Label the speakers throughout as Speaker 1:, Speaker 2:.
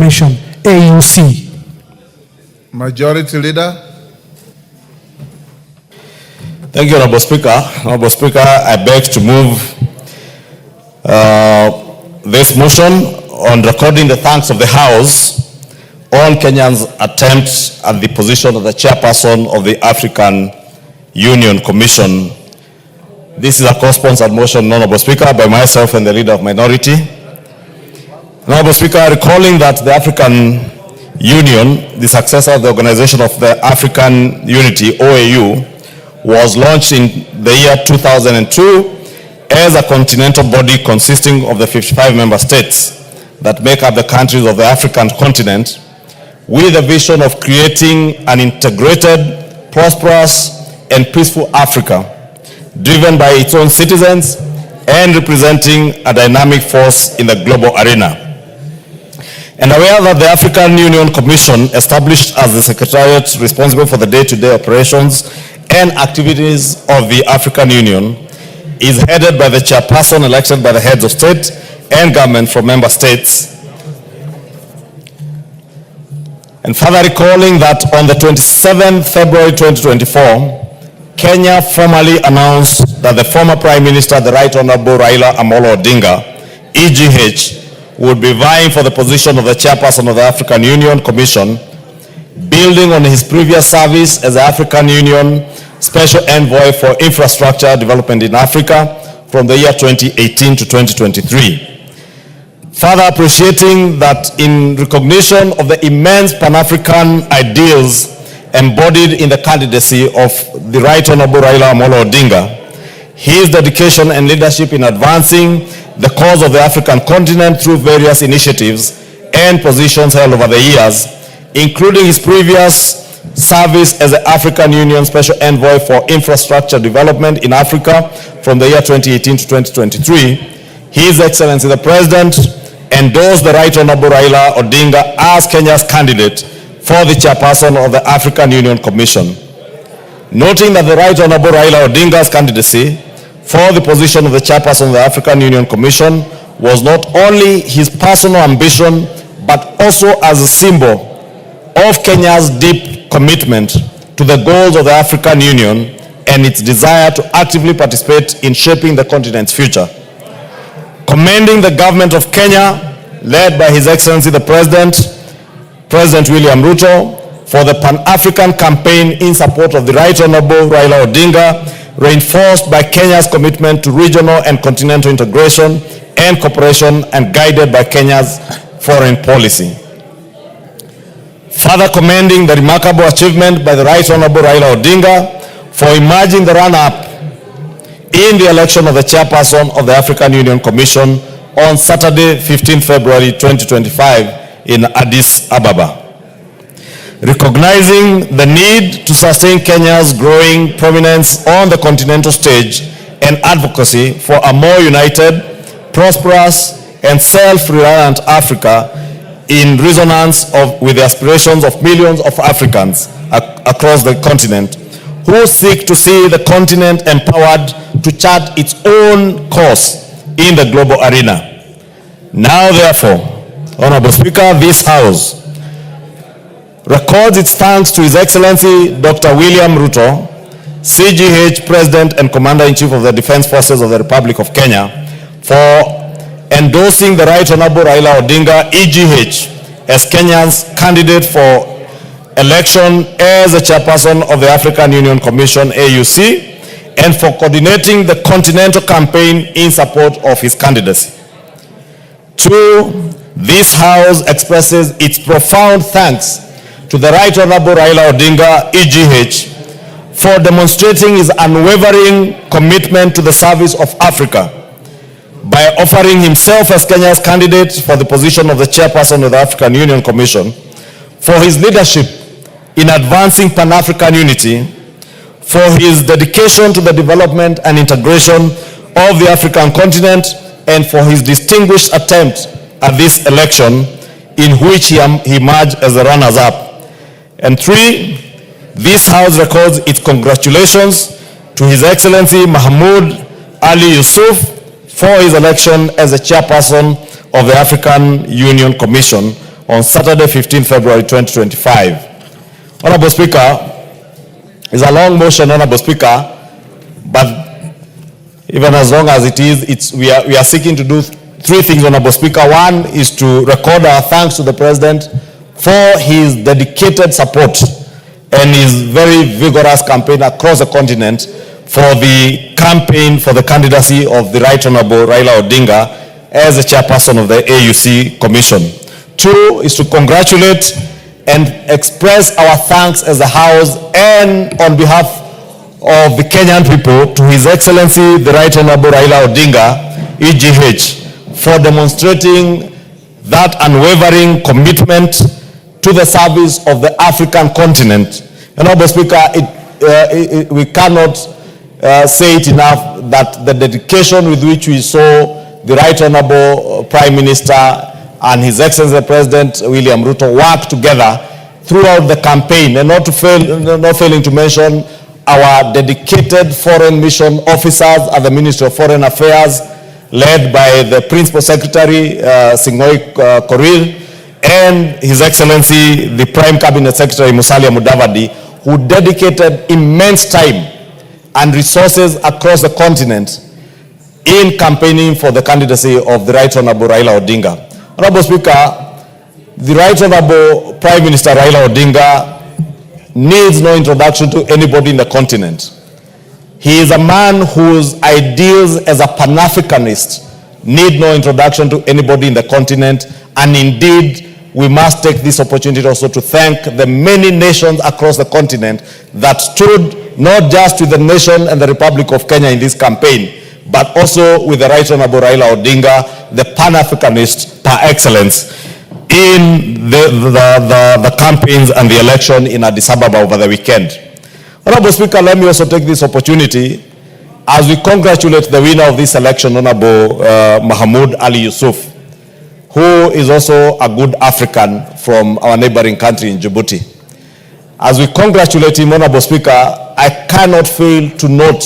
Speaker 1: Commission, AUC.
Speaker 2: Majority Leader.
Speaker 3: Thank you, Honorable Speaker. Honorable Speaker, I beg to move this motion on recording the thanks of the House on Kenya's attempt at the position of the chairperson of the African Union Commission. This is a co-sponsored motion, Honorable Speaker, by myself and the Leader of Minority. Honorable Speaker, recalling that the African Union, the successor of the Organization of the African Unity, OAU, was launched in the year 2002 as a continental body consisting of the 55 member states that make up the countries of the African continent, with a vision of creating an integrated, prosperous, and peaceful Africa, driven by its own citizens and representing a dynamic force in the global arena. And aware that the African Union Commission, established as the secretariat responsible for the day-to-day operations and activities of the African Union, is headed by the chairperson elected by the heads of state and government from member states. And further recalling that on the 27th February 2024, Kenya formally announced that the former Prime Minister, the Right Honorable Raila Odinga, EGH, would be vying for the position of the chairperson of the African Union Commission, building on his previous service as the African Union Special Envoy for Infrastructure Development in Africa from the year 2018 to 2023. Further appreciating that in recognition of the immense Pan-African ideals embodied in the candidacy of the Right Honorable Raila Odinga, his dedication and leadership in advancing the cause of the African continent through various initiatives and positions held over the years, including his previous service as the African Union Special Envoy for Infrastructure Development in Africa from the year 2018 to 2023, His Excellency the President endorsed the Right Honorable Raila Odinga as Kenya's candidate for the chairperson of the African Union Commission. Noting that the Right Honorable Raila Odinga's candidacy for the position of the chairperson of the African Union Commission was not only his personal ambition, but also as a symbol of Kenya's deep commitment to the goals of the African Union and its desire to actively participate in shaping the continent's future. Commending the government of Kenya, led by His Excellency the President William Ruto, for the Pan-African campaign in support of the Right Honorable Raila Odinga, reinforced by Kenya's commitment to regional and continental integration and cooperation and guided by Kenya's foreign policy. Further commending the remarkable achievement by the Right Honorable Raila Odinga for emerging the runner-up in the election of the chairperson of the African Union Commission on Saturday, 15 February 2025 in Addis Ababa. Recognizing the need to sustain Kenya's growing prominence on the continental stage and advocacy for a more united, prosperous, and self-reliant Africa in resonance with the aspirations of millions of Africans across the continent who seek to see the continent empowered to chart its own course in the global arena. Now, therefore, Honorable Speaker, this House records its thanks to His Excellency Dr. William Ruto, CGH President and Commander-in-Chief of the Defense Forces of the Republic of Kenya, for endorsing the Right Honorable Raila Odinga, EGH, as Kenya's candidate for election as a chairperson of the African Union Commission, AUC, and for coordinating the continental campaign in support of his candidacy. Two, this House expresses its profound thanks to the Right Honorable Raila Odinga, EGH, for demonstrating his unwavering commitment to the service of Africa by offering himself as Kenya's candidate for the position of the chairperson of the African Union Commission, for his leadership in advancing Pan-African unity, for his dedication to the development and integration of the African continent, and for his distinguished attempt at this election in which he emerged as the runners-up. And three, this House records its congratulations to His Excellency Mahmoud Ali Yusuf for his election as the chairperson of the African Union Commission, on Saturday, 15 February 2025. Honorable Speaker, it's a long motion, Honorable Speaker, but even as long as it is, we are seeking to do three things, Honorable Speaker. One is to record our thanks to the President for his dedicated support and his very vigorous campaign across the continent for the campaign for the candidacy of the Right Honorable Raila Odinga as the chairperson of the AUC Commission. Two is to congratulate and express our thanks as a House and on behalf of the Kenyan people to His Excellency the Right Honorable Raila Odinga, EGH, for demonstrating that unwavering commitment to the service of the African continent. Honorable Speaker, we cannot say it enough that the dedication with which we saw the Right Honorable Prime Minister and His Excellency the President William Ruto work together throughout the campaign, and not failing to mention our dedicated foreign mission officers at the Ministry of Foreign Affairs, led by the Principal Secretary, Sing'oei Korir, and His Excellency, the Prime Cabinet Secretary, Musalia Mudavadi, who dedicated immense time and resources across the continent in campaigning for the candidacy of the Right Honorable Raila Odinga. Honorable Speaker, the Right Honorable Prime Minister Raila Odinga needs no introduction to anybody in the continent. He is a man whose ideals as a Pan-Africanist need no introduction to anybody in the continent, and indeed, we must take this opportunity also to thank the many nations across the continent that stood not just with the nation and the Republic of Kenya in this campaign, but also with the Right Honorable Raila Odinga, the Pan-Africanist par excellence, in the campaigns and the election in Addis Ababa over the weekend. Honorable Speaker, let me also take this opportunity as we congratulate the winner of this election, Honorable Mahmoud Ali Yusuf, who is also a good African from our neighboring country in Djibouti. As we congratulate him, Honorable Speaker, I cannot fail to note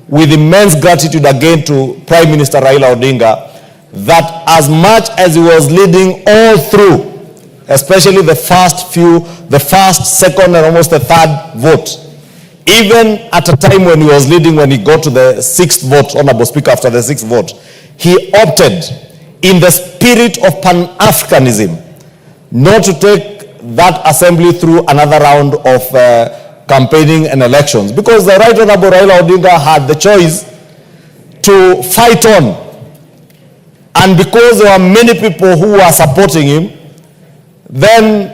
Speaker 3: with immense gratitude again to Prime Minister Raila Odinga that as much as he was leading all through, especially the first, second, and almost the third vote, even at a time when he was leading, when he got to the sixth vote, Honorable Speaker, after the sixth vote, he opted in the spirit of Pan-Africanism not to take that assembly through another round of campaigning and elections, because the Right Honorable Raila Odinga had the choice to fight on. And because there were many people who were supporting him, then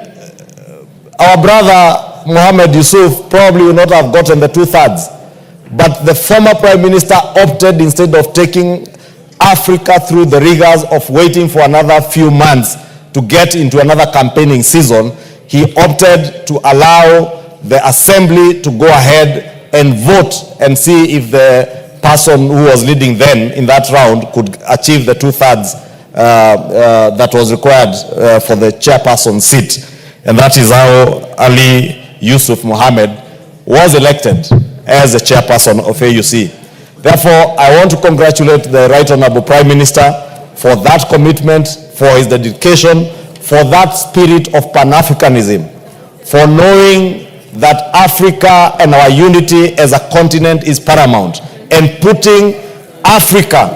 Speaker 3: our brother Mohammed Yusuf probably would not have gotten the 2/3. But the former Prime Minister opted, instead of taking Africa through the rigors of waiting for another few months to get into another campaigning season, he opted to allow the assembly to go ahead and vote and see if the person who was leading then in that round could achieve the 2/3 that was required for the chairperson seat. And that is how Ali Yusuf Mohammed was elected as the chairperson of AUC. Therefore, I want to congratulate the Right Honorable Prime Minister for that commitment, for his dedication, for that spirit of Pan-Africanism, for knowing that Africa and our unity as a continent is paramount, and putting Africa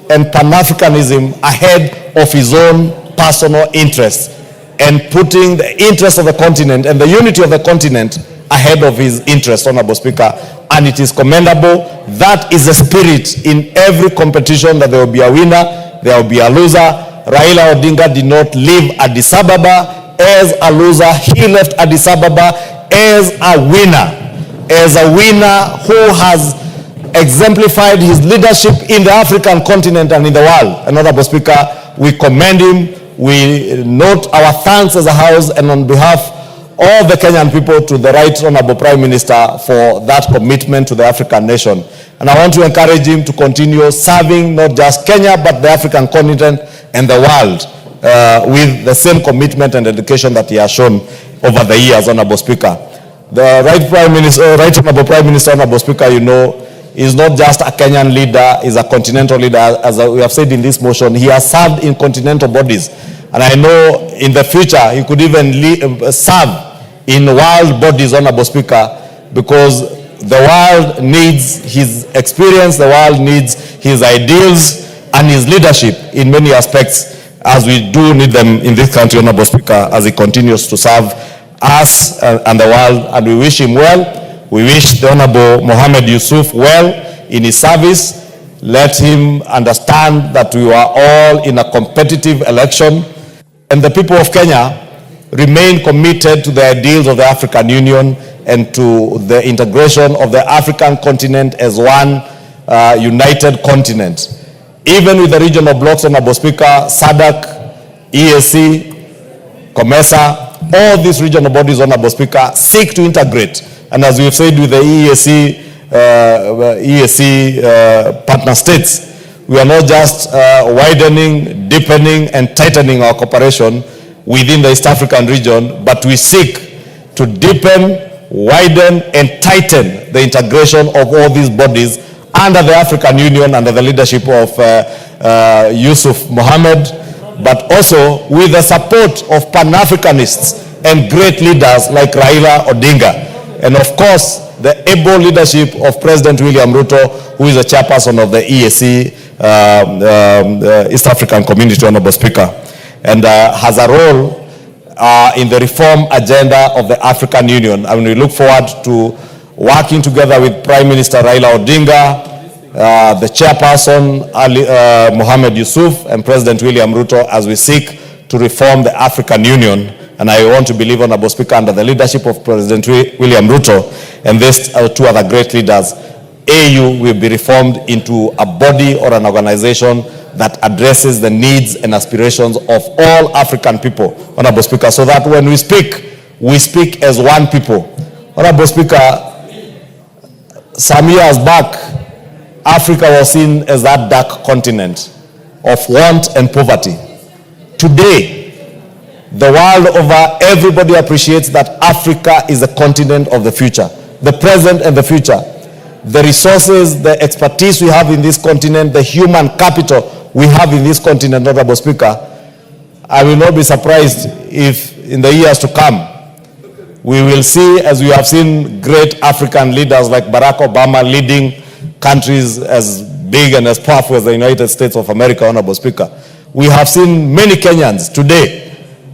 Speaker 3: and Pan-Africanism ahead of his own personal interests, and putting the interests of the continent and the unity of the continent ahead of his interests, Honorable Speaker. And it is commendable. That is the spirit in every competition, that there will be a winner, there will be a loser. Raila Odinga did not leave Addis Ababa as a loser. He left Addis Ababa as a winner who has exemplified his leadership in the African continent and in the world. And Honorable Speaker, we commend him. We note our thanks as a House, and on behalf of the Kenyan people, to the Right Honorable Prime Minister for that commitment to the African nation. And I want to encourage him to continue serving not just Kenya, but the African continent and the world with the same commitment and dedication that he has shown over the years, Honorable Speaker. The Right Honorable Prime Minister, Honorable Speaker, you know, is not just a Kenyan leader, is a continental leader. As we have said in this motion, he has served in continental bodies. And I know in the future he could even serve in world bodies, Honorable Speaker, because the world needs his experience, the world needs his ideals and his leadership in many aspects, as we do need them in this country, Honorable Speaker, as he continues to serve us and the world, and we wish him well. We wish the Honorable Mohammed Yusuf well in his service. Let him understand that we are all in a competitive election, and the people of Kenya remain committed to the ideals of the African Union and to the integration of the African continent as one united continent. Even with the regional blocks, Honorable Speaker, SADC, EAC, COMESA, all these regional bodies, Honorable Speaker, seek to integrate. And as we've said with the EAC partner states, we are not just widening, deepening, and tightening our cooperation within the East African region, but we seek to deepen, widen, and tighten the integration of all these bodies under the African Union, under the leadership of Yusuf Mohammed, but also with the support of Pan-Africanists and great leaders like Raila Odinga. And of course, the able leadership of President William Ruto, who is the chairperson of the EAC, East African Community, Honorable Speaker, and has a role in the reform agenda of the African Union. And we look forward to working together with Prime Minister Raila Odinga, the chairperson Mohammed Yusuf, and President William Ruto, as we seek to reform the African Union. And I want to believe, Honorable Speaker, under the leadership of President William Ruto and these two other great leaders, AU will be reformed into a body or an organization that addresses the needs and aspirations of all African people, Honorable Speaker, so that when we speak as one people. Honorable Speaker, some years back, Africa was seen as that dark continent of want and poverty. Today, the world over, everybody appreciates that Africa is a continent of the future, the present and the future. The resources, the expertise we have in this continent, the human capital we have in this continent, Honorable Speaker, I will not be surprised if in the years to come, we will see, as we have seen great African leaders like Barack Obama leading countries as big and as powerful as the United States of America, Honorable Speaker. We have seen many Kenyans today,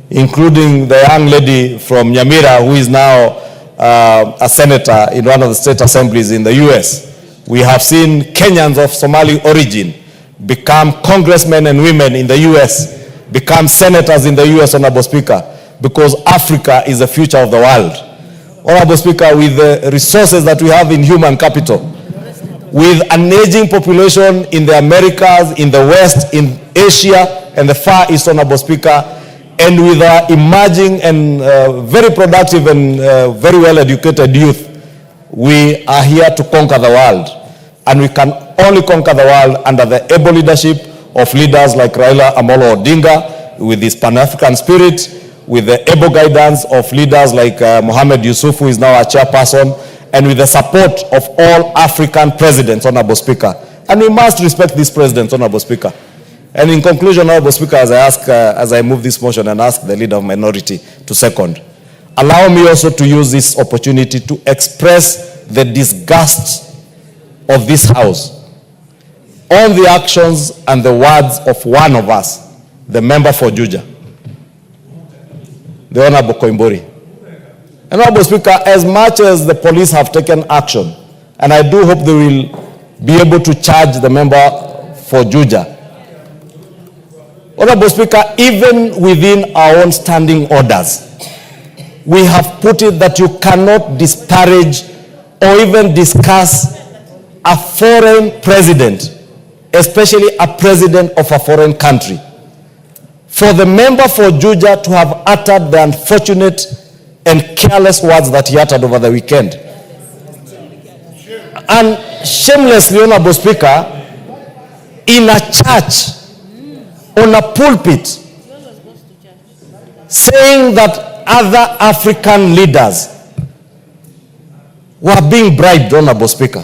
Speaker 3: including the young lady from Nyamira, who is now a senator in one of the state assemblies in the US. We have seen Kenyans of Somali origin become congressmen and women in the US, become senators in the US, Honorable Speaker, because Africa is the future of the world. Honorable Speaker, with the resources that we have in human capital, with an aging population in the Americas, in the West, in Asia, and the Far East, Honorable Speaker, and with our emerging and very productive and very well-educated youth, we are here to conquer the world. And we can only conquer the world under the able leadership of leaders like Raila Odinga, with his Pan-African spirit, with the able guidance of leaders like Mohammed Yusuf, who is now our chairperson, and with the support of all African presidents, Honorable Speaker. And we must respect these presidents, Honorable Speaker. And in conclusion, Honorable Speaker, as I move this motion and ask the leader of minority to second, allow me also to use this opportunity to express the disgust of this House on the actions and the words of one of us, the member for Juja, the Honorable Koimburi. And Honorable Speaker, as much as the police have taken action, and I do hope they will be able to charge the member for Juja, Honorable Speaker, even within our own standing orders, we have put it that you cannot disparage or even discuss a foreign president, especially a president of a foreign country. For the member for Juja to have uttered the unfortunate and careless words that he uttered over the weekend. And shamelessly, Honorable Speaker, in a church, on a pulpit, saying that other African leaders were being bribed, Honorable Speaker.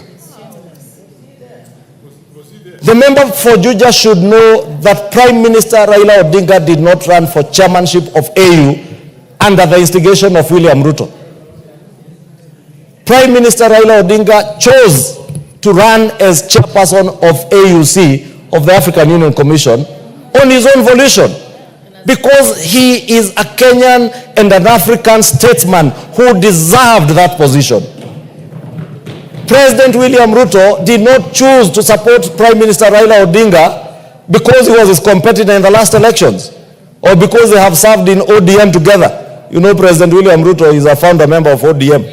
Speaker 3: The member for Juja should know that Prime Minister Raila Odinga did not run for chairmanship of AU under the instigation of William Ruto. Prime Minister Raila Odinga chose to run as chairperson of AUC, of the African Union Commission, on his own volition, because he is a Kenyan and an African statesman who deserved that position. President William Ruto did not choose to support Prime Minister Raila Odinga because he was his competitor in the last elections, or because they have served in ODM together. You know, President William Ruto is a founder member of ODM.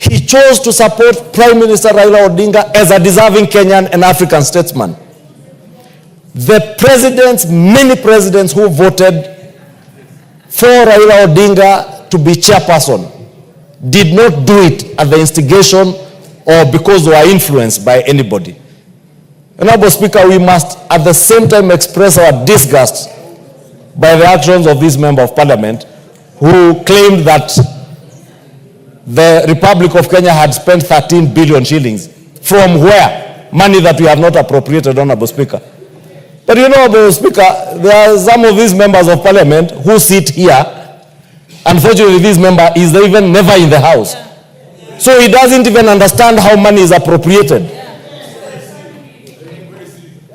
Speaker 3: He chose to support Prime Minister Raila Odinga as a deserving Kenyan and African statesman. The presidents, many presidents who voted for Raila Odinga to be chairperson, did not do it at the instigation or because they were influenced by anybody. Honorable Speaker, we must at the same time express our disgust by the actions of this member of parliament who claimed that the Republic of Kenya had spent 13 billion shillings. From where? Money that we have not appropriated, Honorable Speaker. But you know, Honorable Speaker, there are some of these members of parliament who sit here. Unfortunately, this member is even never in the house. So he doesn't even understand how money is appropriated.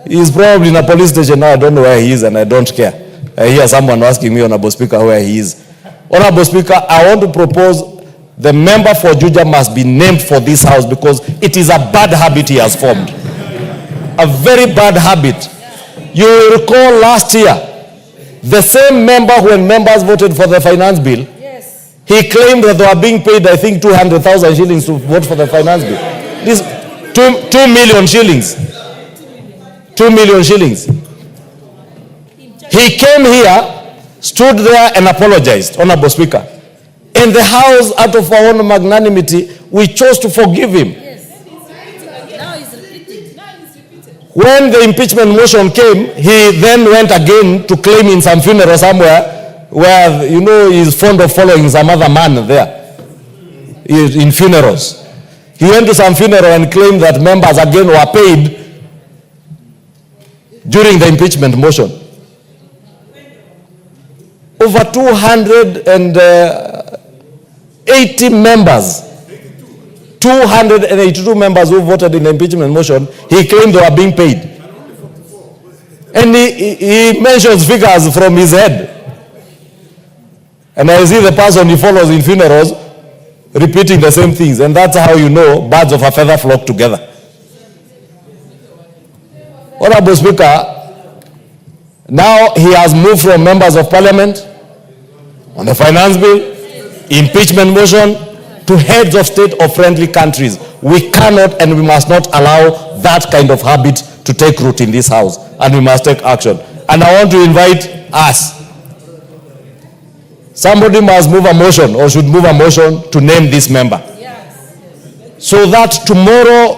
Speaker 3: He's probably in a police station now. I don't know where he is and I don't care. I hear someone asking me, Honorable Speaker, where he is. Honorable Speaker, I want to propose the member for Juja must be named for this house because it is a bad habit he has formed. A very bad habit. You will recall last year, the same member, when members voted for the finance bill, yes, he claimed that they were being paid, I think, 200,000 shillings to vote for the finance bill. This 2 million shillings. 2 million shillings. He came here, stood there and apologized, Honorable Speaker. In the House, out of our own magnanimity, we chose to forgive him. Yes. Now he's repeated. When the impeachment motion came, he then went again to claim in some funeral somewhere where, you know, he's fond of following some other man there in funerals. He went to some funeral and claimed that members again were paid during the impeachment motion. Over 280 members, 282 members who voted in the impeachment motion, he claimed they were being paid. And he mentions figures from his head. And I see the person he follows in funerals repeating the same things. And that's how you know birds of a feather flock together. Honorable Speaker, now he has moved from members of parliament on the finance bill, impeachment motion, to heads of state of friendly countries. We cannot and we must not allow that kind of habit to take root in this house, and we must take action. And I want to invite us. Somebody must move a motion or should move a motion to name this member. Yes. So that tomorrow,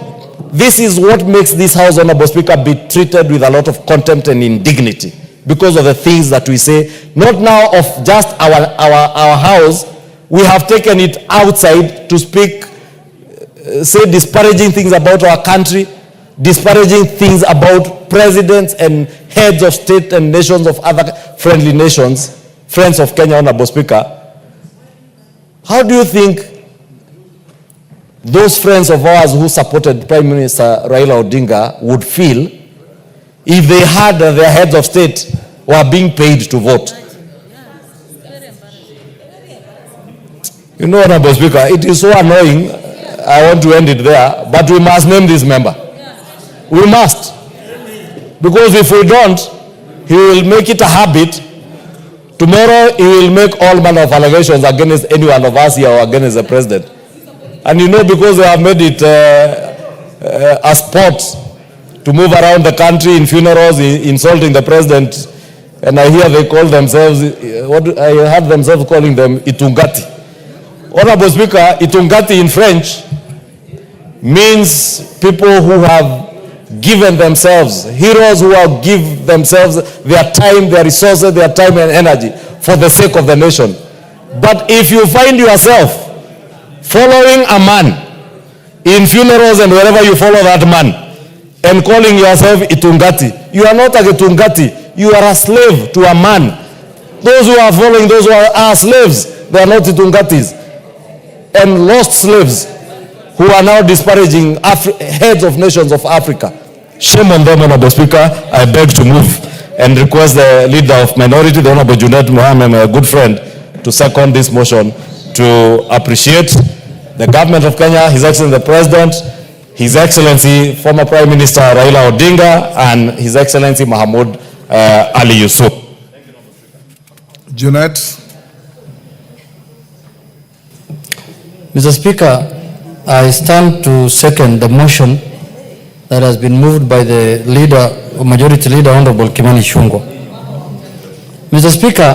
Speaker 3: this is what makes this house, Honorable Speaker, be treated with a lot of contempt and indignity because of the things that we say, not now of just our house. We have taken it outside to speak, say disparaging things about our country, disparaging things about presidents and heads of state and nations of other friendly nations, friends of Kenya, Honorable Speaker. How do you think those friends of ours who supported Prime Minister Raila Odinga would feel if they heard that their heads of state were being paid to vote? You know, Honorable Speaker, it is so annoying. I want to end it there, but we must name this member. We must. Because if we don't, he will make it a habit. Tomorrow, he will make all manner of allegations against any one of us here or against the president. And you know, because they have made it a sport to move around the country in funerals, insulting the president, and I hear they call themselves, I heard themselves calling them Ichungwah. Honorable Speaker, Ichungwah in French means people who have given themselves, heroes who have given themselves their time, their resources, their time and energy for the sake of the nation. But if you find yourself following a man in funerals and wherever you follow that man, and calling yourself Itungati. You are not a Itungati. You are a slave to a man. Those who are following, those who are slaves, they are not Itungatis. And lost slaves who are now disparaging heads of nations of Africa. Shame on them, Honorable Speaker. I beg to move and request the leader of minority, the Honorable Junet Mohammed, my good friend, to second this motion to appreciate the government of Kenya, His Excellency the President, His Excellency former Prime Minister Raila Odinga, and His Excellency Mahmoud Ali Yusuf.
Speaker 2: Junet.
Speaker 4: Mr. Speaker, I stand to second the motion that has been moved by the leader, Majority Leader, Honorable Kimani Ichungwah. Mr. Speaker,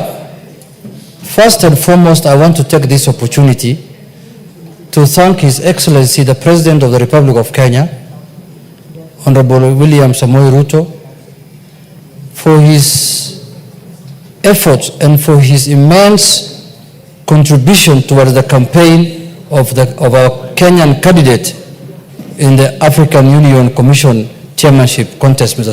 Speaker 4: first and foremost, I want to take this opportunity to thank His Excellency, the President of the Republic of Kenya, Honorable William Samoei Ruto, for his efforts and for his immense contribution towards the campaign of our Kenyan candidate in the African Union Commission chairmanship contest, Mr. Speaker.